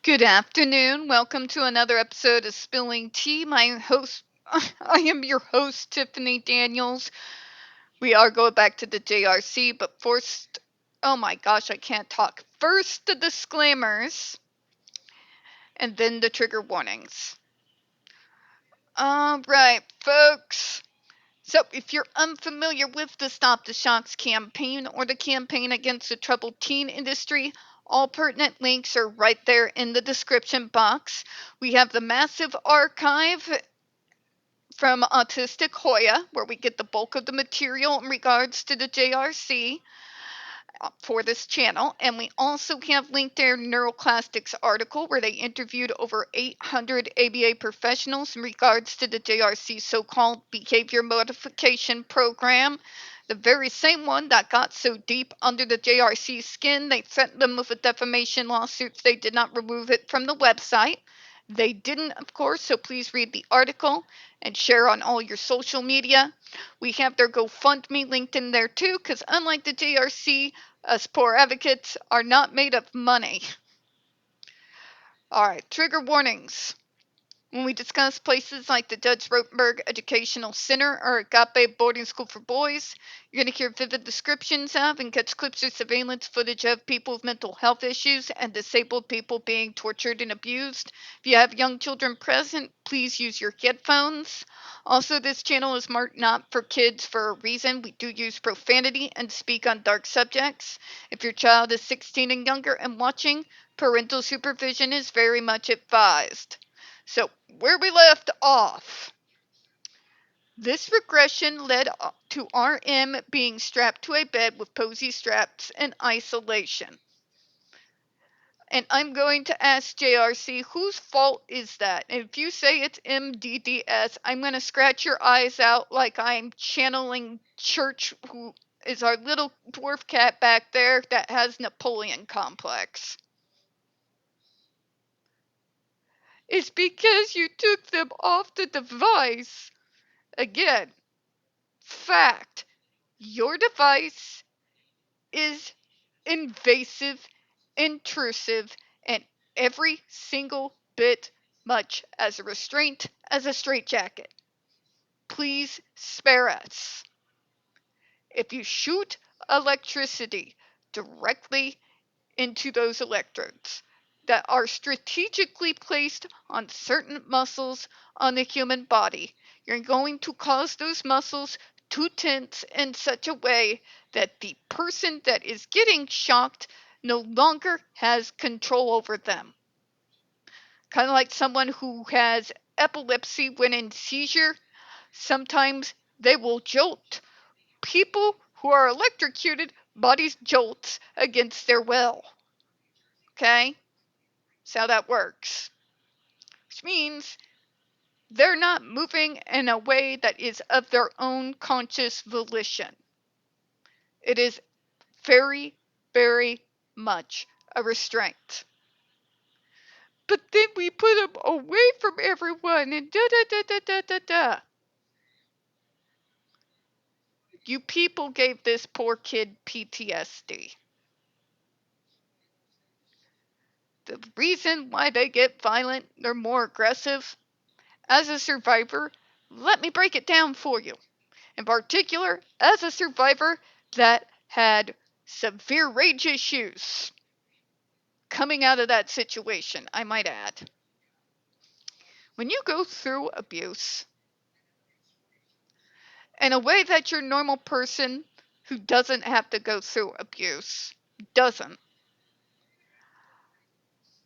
Good afternoon. Welcome to another episode of Spilling Tea. I am your host, Tiffany Daniels. We are going back to the JRC, but first, oh my gosh, I can't talk. First, the disclaimers, and then the trigger warnings. All right, folks. So, if you're unfamiliar with the Stop the Shocks campaign or the campaign against the troubled teen industry, all pertinent links are right there in the description box. We have the massive archive from Autistic Hoya, where we get the bulk of the material in regards to the JRC for this channel. And we also have linked their Neuroplastics article where they interviewed over 800 ABA professionals in regards to the JRC so-called behavior modification program. The very same one that got so deep under the JRC skin, they threatened them with a defamation lawsuit if they did not remove it from the website. They didn't, of course, so please read the article and share on all your social media. We have their GoFundMe linked in there too, because unlike the JRC, us poor advocates are not made of money. All right, trigger warnings. When we discuss places like the Judge Rotenberg Educational Center or Agape Boarding School for Boys, you're going to hear vivid descriptions of and catch clips or surveillance footage of people with mental health issues and disabled people being tortured and abused. If you have young children present, please use your headphones. Also, this channel is marked not for kids for a reason. We do use profanity and speak on dark subjects. If your child is 16 and younger and watching, parental supervision is very much advised. So, where we left off, this regression led to RM being strapped to a bed with posy straps in isolation. And I'm going to ask JRC, whose fault is that? And if you say it's MDDS, I'm going to scratch your eyes out like I'm channeling Church, who is our little dwarf cat back there that has Napoleon complex. It's because you took them off the device. Again, fact, your device is invasive, intrusive, and every single bit much as a restraint as a straitjacket. Please spare us. If you shoot electricity directly into those electrodes that are strategically placed on certain muscles on the human body, you're going to cause those muscles to tense in such a way that the person that is getting shocked no longer has control over them. Kind of like someone who has epilepsy when in seizure, sometimes they will jolt. People who are electrocuted, bodies jolts against their will. Okay? That's how that works. Which means they're not moving in a way that is of their own conscious volition. It is very, very much a restraint. But then we put them away from everyone and da da da da da da da. You people gave this poor kid PTSD. The reason why they get violent, they're more aggressive. As a survivor, let me break it down for you. In particular, as a survivor that had severe rage issues coming out of that situation, I might add. When you go through abuse in a way that your normal person who doesn't have to go through abuse doesn't,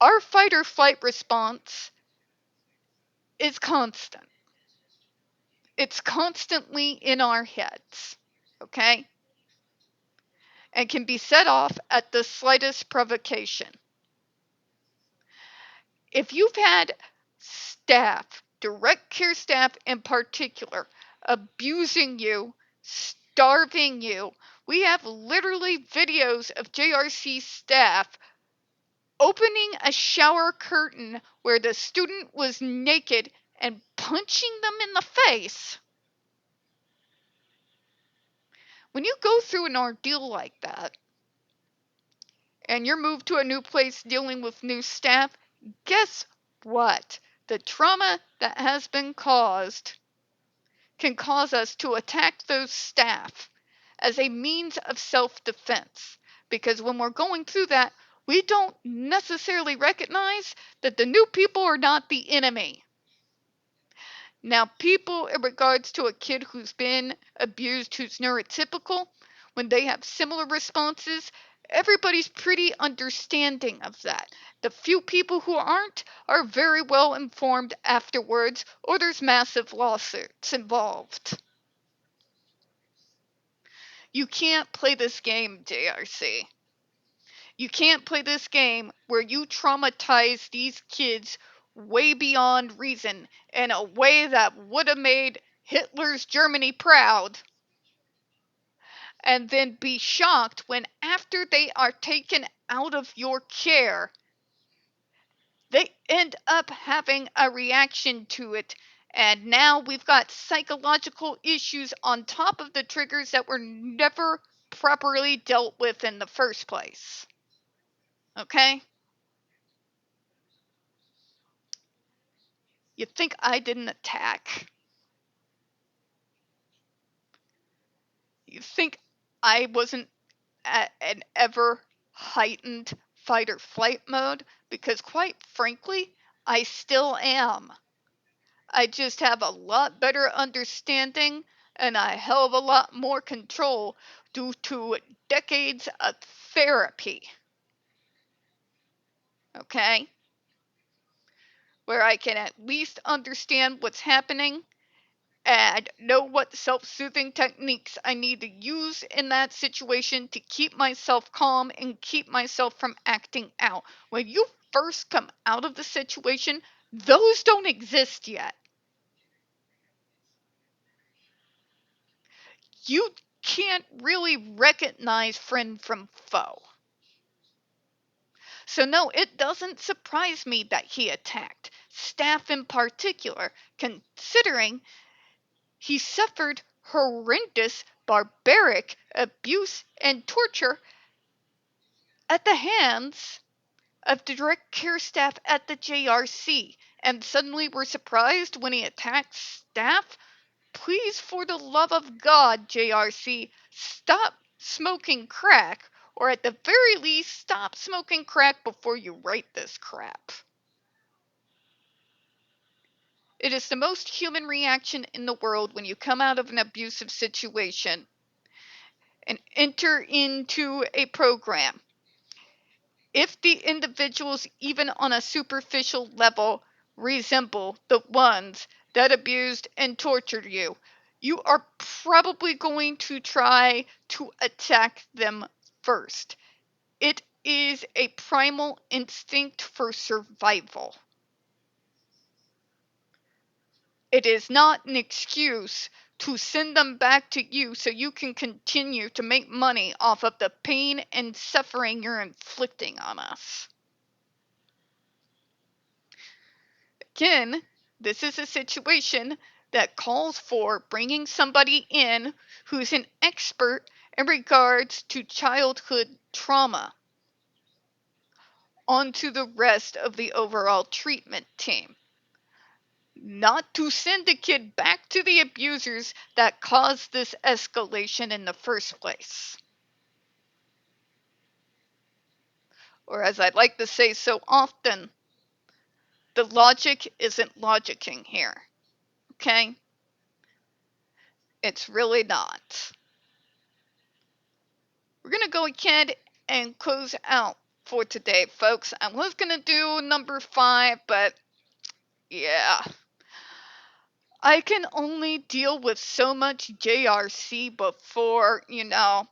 our fight or flight response is constant. It's constantly in our heads, okay? And can be set off at the slightest provocation. If you've had staff, direct care staff in particular, abusing you, starving you, we have literally videos of JRC staff opening a shower curtain where the student was naked and punching them in the face. When you go through an ordeal like that, and you're moved to a new place dealing with new staff, Guess what? The trauma that has been caused can cause us to attack those staff as a means of self-defense. Because when we're going through that, we don't necessarily recognize that the new people are not the enemy. Now, people, in regards to a kid who's been abused, who's neurotypical, when they have similar responses, everybody's pretty understanding of that. The few people who aren't are very well informed afterwards, or there's massive lawsuits involved. You can't play this game, JRC. You can't play this game where you traumatize these kids way beyond reason in a way that would have made Hitler's Germany proud, and then be shocked when, after they are taken out of your care, they end up having a reaction to it. And now we've got psychological issues on top of the triggers that were never properly dealt with in the first place. Okay? You think I didn't attack? You think I wasn't at an ever heightened fight or flight mode? Because quite frankly, I still am. I just have a lot better understanding and a hell of a lot more control due to decades of therapy. Okay? Where I can at least understand what's happening and know what self-soothing techniques I need to use in that situation to keep myself calm and keep myself from acting out. When you first come out of the situation, those don't exist yet. You can't really recognize friend from foe. So no, it doesn't surprise me that he attacked staff in particular, considering he suffered horrendous, barbaric abuse and torture at the hands of the direct care staff at the JRC. And suddenly we're surprised when he attacks staff? Please, for the love of God, JRC, stop smoking crack, or at the very least, stop smoking crack before you write this crap. It is the most human reaction in the world when you come out of an abusive situation and enter into a program. If the individuals, even on a superficial level, resemble the ones that abused and tortured you, you are probably going to try to attack them first. It is a primal instinct for survival. It is not an excuse to send them back to you so you can continue to make money off of the pain and suffering you're inflicting on us. Again, this is a situation that calls for bringing somebody in who's an expert in regards to childhood trauma onto the rest of the overall treatment team. Not to send the kid back to the abusers that caused this escalation in the first place. Or, as I like to say so often, the logic isn't logicking here. Okay? It's really not. We're going to go ahead and close out for today, folks. I was going to do number 5, but yeah. I can only deal with so much JRC before, know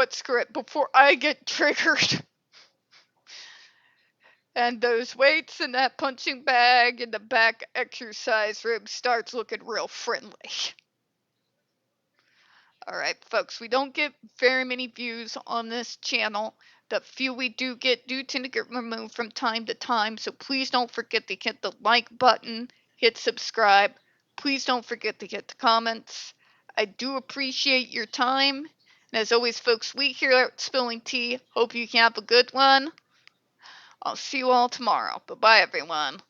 it's correct, before I get triggered. And those weights and that punching bag in the back exercise room starts looking real friendly. Alright, folks, we don't get very many views on this channel. The few we do do tend to get removed from time to time, so please don't forget to hit the like button, hit subscribe. Please don't forget to hit the comments. I do appreciate your time. And as always, folks, we here at Spilling Tea hope you have a good one. I'll see you all tomorrow. Bye-bye, everyone.